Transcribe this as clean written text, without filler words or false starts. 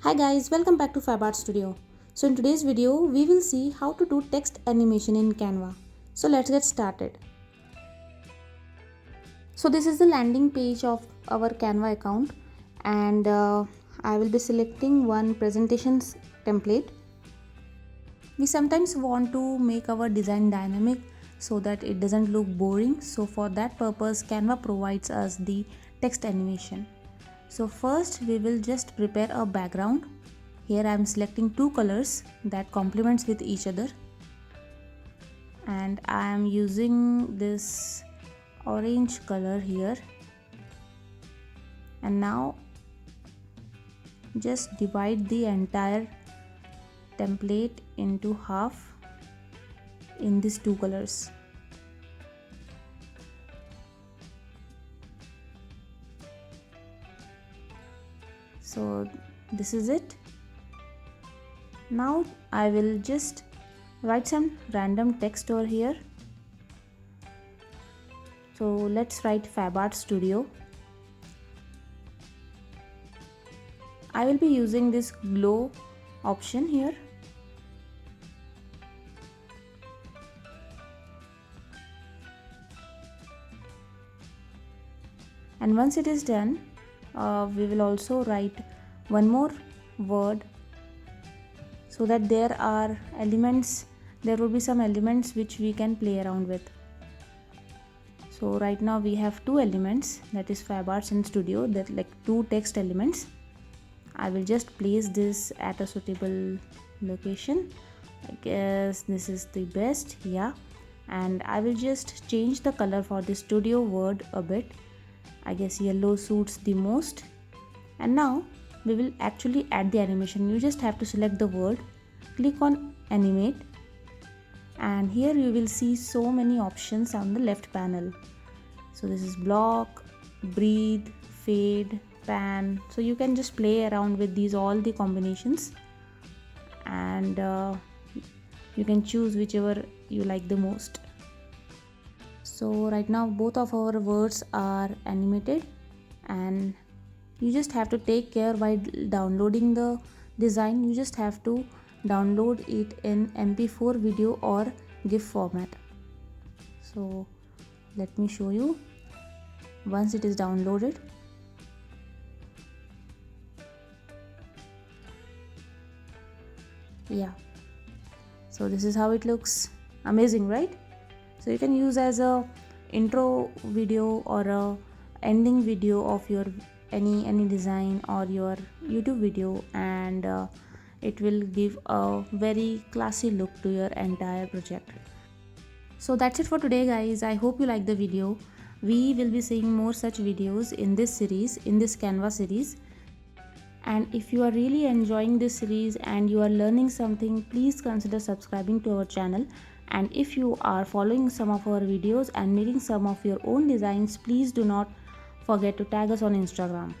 Hi guys, welcome back to FabArts Studio. So in today's video, we will see how to do text animation in Canva. So let's get started. So this is the landing page of our Canva account and I will be selecting one presentations template. We sometimes want to make our design dynamic so that it doesn't look boring. So for that purpose, Canva provides us the text animation. So first we will just prepare a background. Here I am selecting two colors that complements with each other, and I am using this orange color here. And now just divide the entire template into half in these two colors. So this is it. Now I will just write some random text over here. So let's write FabArts Studio. I will be using this glow option here. And once it is done, we will also write one more word so that there will be some elements which we can play around with. So right now we have two elements, that is FabArts and Studio, that like two text elements. I will just place this at a suitable location. I guess this is the best, yeah. And I will just change the color for the studio word a bit. I guess yellow suits the most. And now we will actually add the animation. You just have to select the word, click on animate, and here you will see so many options on the left panel. So this is block, breathe, fade, pan. So you can just play around with these all the combinations, and you can choose whichever you like the most. So right now both of our words are animated, and you just have to take care while downloading the design. You just have to download it in MP4 video or GIF format. So let me show you. Once it is downloaded, yeah, so this is how it looks. Amazing, right? So you can use as a intro video or a ending video of your any design or your YouTube video, and it will give a very classy look to your entire project. So that's it for today guys. I hope you like the video. We will be seeing more such videos in this series, in this Canva series. And if you are really enjoying this series and you are learning something, please consider subscribing to our channel. And if you are following some of our videos and making some of your own designs, please do not forget to tag us on Instagram.